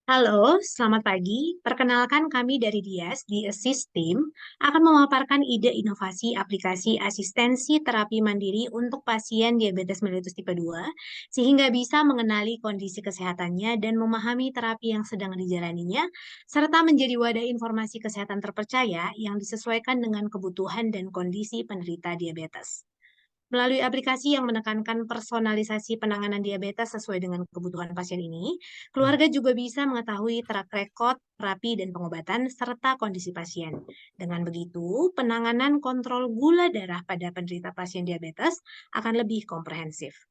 Halo, selamat pagi. Perkenalkan kami dari Dias di Assist Team akan memaparkan ide inovasi aplikasi asistensi terapi mandiri untuk pasien diabetes mellitus tipe 2, sehingga bisa mengenali kondisi kesehatannya dan memahami terapi yang sedang dijalaninya, serta menjadi wadah informasi kesehatan terpercaya yang disesuaikan dengan kebutuhan dan kondisi penderita diabetes. Melalui aplikasi yang menekankan personalisasi penanganan diabetes sesuai dengan kebutuhan pasien ini, keluarga juga bisa mengetahui track record, terapi, dan pengobatan, serta kondisi pasien. Dengan begitu, penanganan kontrol gula darah pada penderita pasien diabetes akan lebih komprehensif.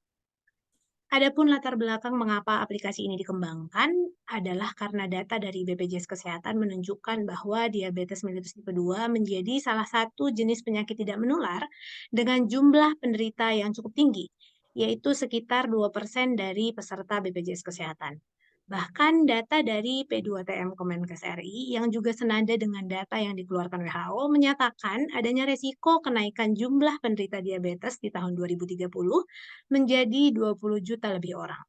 Adapun latar belakang mengapa aplikasi ini dikembangkan adalah karena data dari BPJS Kesehatan menunjukkan bahwa diabetes mellitus tipe 2 menjadi salah satu jenis penyakit tidak menular dengan jumlah penderita yang cukup tinggi, yaitu sekitar 2% dari peserta BPJS Kesehatan. Bahkan data dari P2TM Kemenkes RI yang juga senada dengan data yang dikeluarkan WHO menyatakan adanya resiko kenaikan jumlah penderita diabetes di tahun 2030 menjadi 20 juta lebih orang.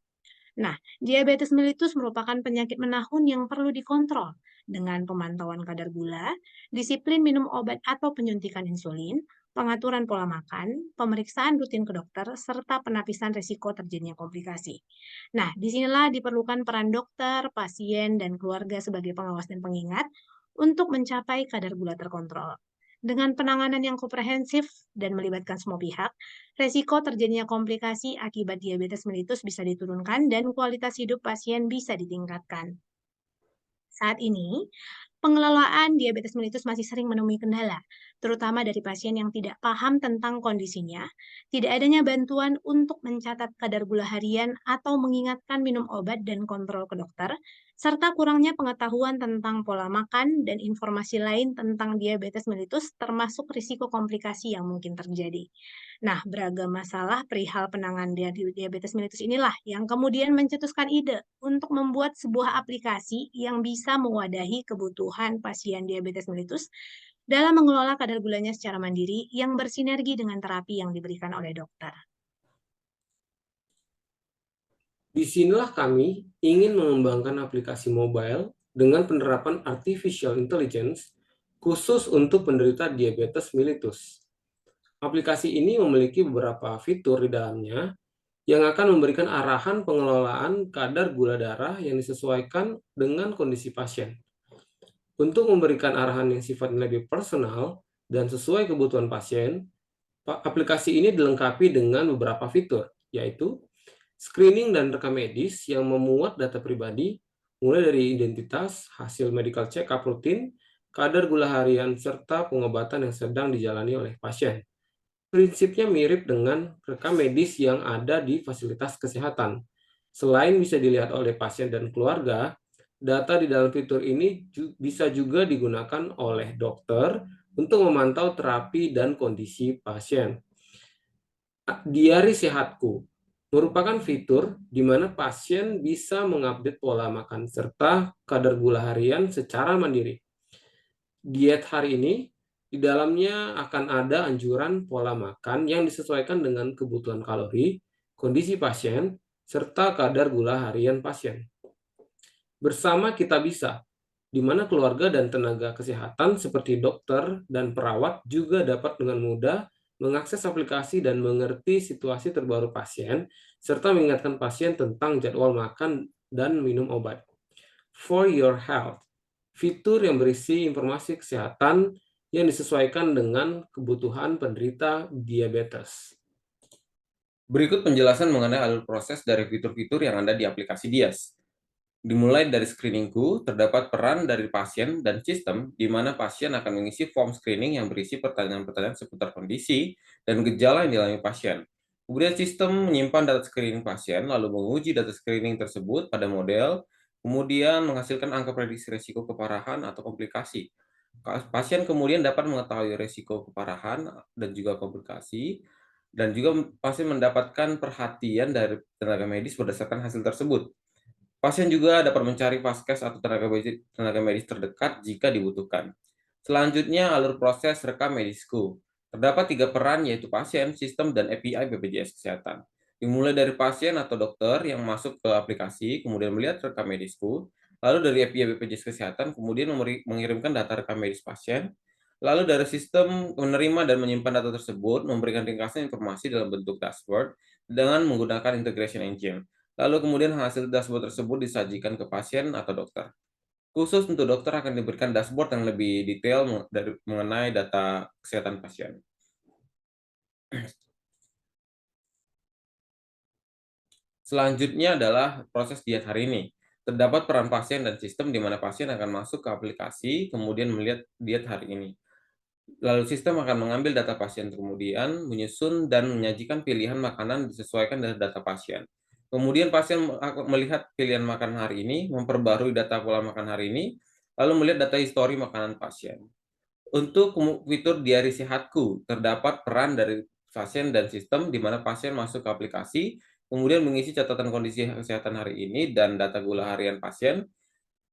Nah, diabetes mellitus merupakan penyakit menahun yang perlu dikontrol dengan pemantauan kadar gula, disiplin minum obat atau penyuntikan insulin, pengaturan pola makan, pemeriksaan rutin ke dokter, serta penapisan risiko terjadinya komplikasi. Nah, disinilah diperlukan peran dokter, pasien, dan keluarga sebagai pengawas dan pengingat untuk mencapai kadar gula terkontrol. Dengan penanganan yang komprehensif dan melibatkan semua pihak, resiko terjadinya komplikasi akibat diabetes mellitus bisa diturunkan dan kualitas hidup pasien bisa ditingkatkan. Saat ini, pengelolaan diabetes mellitus masih sering menemui kendala, terutama dari pasien yang tidak paham tentang kondisinya, tidak adanya bantuan untuk mencatat kadar gula harian atau mengingatkan minum obat dan kontrol ke dokter, serta kurangnya pengetahuan tentang pola makan dan informasi lain tentang diabetes mellitus termasuk risiko komplikasi yang mungkin terjadi. Nah, beragam masalah perihal penanganan diabetes mellitus inilah yang kemudian mencetuskan ide untuk membuat sebuah aplikasi yang bisa mewadahi kebutuhan pasien diabetes mellitus dalam mengelola kadar gulanya secara mandiri yang bersinergi dengan terapi yang diberikan oleh dokter. Disinilah kami ingin mengembangkan aplikasi mobile dengan penerapan artificial intelligence khusus untuk penderita diabetes mellitus. Aplikasi ini memiliki beberapa fitur di dalamnya yang akan memberikan arahan pengelolaan kadar gula darah yang disesuaikan dengan kondisi pasien. Untuk memberikan arahan yang sifatnya lebih personal dan sesuai kebutuhan pasien, aplikasi ini dilengkapi dengan beberapa fitur, yaitu screening dan rekam medis yang memuat data pribadi, mulai dari identitas, hasil medical check-up rutin, kadar gula harian, serta pengobatan yang sedang dijalani oleh pasien. Prinsipnya mirip dengan rekam medis yang ada di fasilitas kesehatan. Selain bisa dilihat oleh pasien dan keluarga, data di dalam fitur ini bisa juga digunakan oleh dokter untuk memantau terapi dan kondisi pasien. Diari Sehatku merupakan fitur di mana pasien bisa mengupdate pola makan serta kadar gula harian secara mandiri. Diet hari ini, di dalamnya akan ada anjuran pola makan yang disesuaikan dengan kebutuhan kalori, kondisi pasien, serta kadar gula harian pasien. Bersama kita bisa, di mana keluarga dan tenaga kesehatan seperti dokter dan perawat juga dapat dengan mudah mengakses aplikasi dan mengerti situasi terbaru pasien, serta mengingatkan pasien tentang jadwal makan dan minum obat. For Your Health, fitur yang berisi informasi kesehatan yang disesuaikan dengan kebutuhan penderita diabetes. Berikut penjelasan mengenai alur proses dari fitur-fitur yang ada di aplikasi Dias. Dimulai dari screeningku, terdapat peran dari pasien dan sistem di mana pasien akan mengisi form screening yang berisi pertanyaan-pertanyaan seputar kondisi dan gejala yang dialami pasien. Kemudian sistem menyimpan data screening pasien, lalu menguji data screening tersebut pada model, kemudian menghasilkan angka prediksi risiko keparahan atau komplikasi. Pasien kemudian dapat mengetahui risiko keparahan dan juga komplikasi, dan juga pasien mendapatkan perhatian dari tenaga medis berdasarkan hasil tersebut. Pasien juga dapat mencari vaskes atau tenaga medis terdekat jika dibutuhkan. Selanjutnya, alur proses rekam medisku. Terdapat 3 peran, yaitu pasien, sistem, dan API BPJS Kesehatan. Dimulai dari pasien atau dokter yang masuk ke aplikasi, kemudian melihat rekam medisku, Lalu dari API BPJS Kesehatan kemudian mengirimkan data rekam medis pasien. Lalu dari sistem menerima dan menyimpan data tersebut, memberikan ringkasan informasi dalam bentuk dashboard dengan menggunakan integration engine. Lalu kemudian hasil dashboard tersebut disajikan ke pasien atau dokter. Khusus untuk dokter akan diberikan dashboard yang lebih detail mengenai data kesehatan pasien. Selanjutnya adalah proses diet hari ini. Terdapat peran pasien dan sistem di mana pasien akan masuk ke aplikasi, kemudian melihat diet hari ini. Lalu sistem akan mengambil data pasien, kemudian menyusun dan menyajikan pilihan makanan disesuaikan dengan data pasien. Kemudian pasien akan melihat pilihan makan hari ini, memperbarui data pola makan hari ini, lalu melihat data histori makanan pasien. Untuk fitur diari sehatku, terdapat peran dari pasien dan sistem di mana pasien masuk ke aplikasi, kemudian mengisi catatan kondisi kesehatan hari ini dan data gula harian pasien,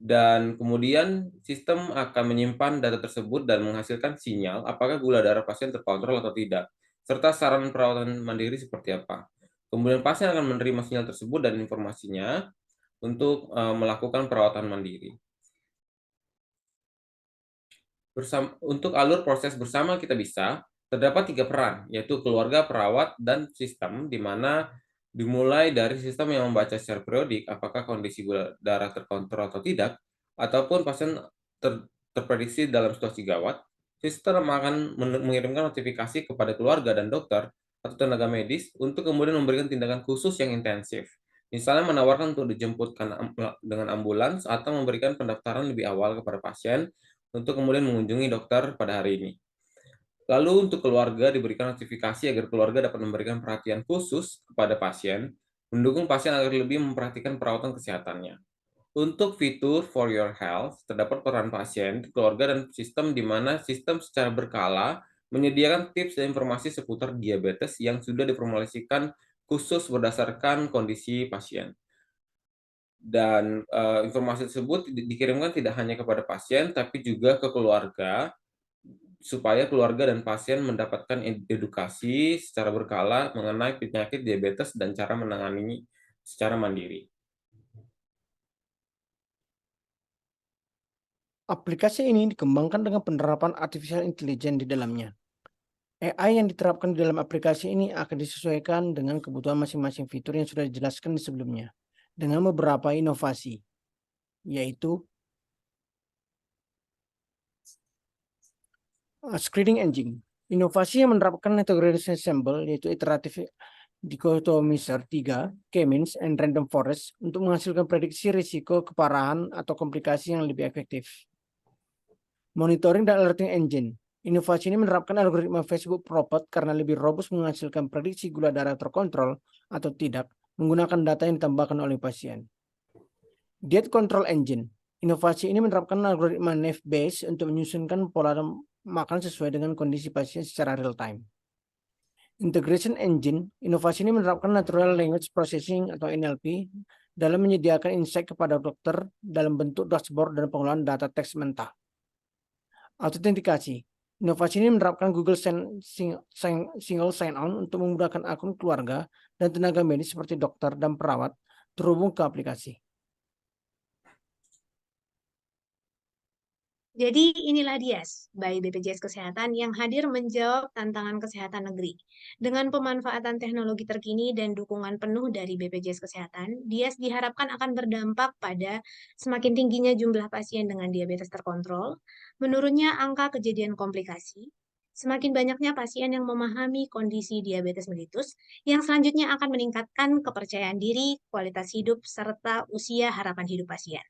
dan kemudian sistem akan menyimpan data tersebut dan menghasilkan sinyal apakah gula darah pasien terkontrol atau tidak, serta saran perawatan mandiri seperti apa. Kemudian pasien akan menerima sinyal tersebut dan informasinya untuk melakukan perawatan mandiri. Untuk alur proses bersama kita bisa, terdapat 3 peran, yaitu keluarga, perawat, dan sistem, di mana dimulai dari sistem yang membaca secara periodik apakah kondisi gula darah terkontrol atau tidak, ataupun pasien terprediksi dalam situasi gawat. Sistem akan mengirimkan notifikasi kepada keluarga dan dokter atau tenaga medis untuk kemudian memberikan tindakan khusus yang intensif. Misalnya menawarkan untuk dijemputkan dengan ambulans atau memberikan pendaftaran lebih awal kepada pasien untuk kemudian mengunjungi dokter pada hari ini. Lalu untuk keluarga diberikan notifikasi agar keluarga dapat memberikan perhatian khusus kepada pasien, mendukung pasien agar lebih memperhatikan perawatan kesehatannya. Untuk fitur For Your Health, terdapat peran pasien, keluarga, dan sistem di mana sistem secara berkala menyediakan tips dan informasi seputar diabetes yang sudah diformulasikan khusus berdasarkan kondisi pasien. Dan informasi tersebut dikirimkan tidak hanya kepada pasien, tapi juga ke keluarga, supaya keluarga dan pasien mendapatkan edukasi secara berkala mengenai penyakit diabetes dan cara menangani secara mandiri. Aplikasi ini dikembangkan dengan penerapan artificial intelligence di dalamnya. AI yang diterapkan di dalam aplikasi ini akan disesuaikan dengan kebutuhan masing-masing fitur yang sudah dijelaskan di sebelumnya, dengan beberapa inovasi, yaitu screening engine. Inovasi yang menerapkan categorization ensemble, yaitu iteratif dichotomizer 3, K-means, and random forest untuk menghasilkan prediksi risiko keparahan atau komplikasi yang lebih efektif. Monitoring dan alerting engine. Inovasi ini menerapkan algoritma Facebook Prophet karena lebih robust menghasilkan prediksi gula darah terkontrol atau tidak menggunakan data yang ditambahkan oleh pasien. Diet Control Engine. Inovasi ini menerapkan algoritma NAV-based untuk menyusunkan pola makan sesuai dengan kondisi pasien secara real time. Integration Engine. Inovasi ini menerapkan Natural Language Processing atau NLP dalam menyediakan insight kepada dokter dalam bentuk dashboard dan pengolahan data teks mentah. Autentikasi. Inovasi ini menerapkan Google Single Sign-On untuk memudahkan akun keluarga dan tenaga medis seperti dokter dan perawat terhubung ke aplikasi. Jadi inilah Dias by BPJS Kesehatan yang hadir menjawab tantangan kesehatan negeri. Dengan pemanfaatan teknologi terkini dan dukungan penuh dari BPJS Kesehatan, Dias diharapkan akan berdampak pada semakin tingginya jumlah pasien dengan diabetes terkontrol, menurunnya angka kejadian komplikasi, semakin banyaknya pasien yang memahami kondisi diabetes mellitus, yang selanjutnya akan meningkatkan kepercayaan diri, kualitas hidup, serta usia harapan hidup pasien.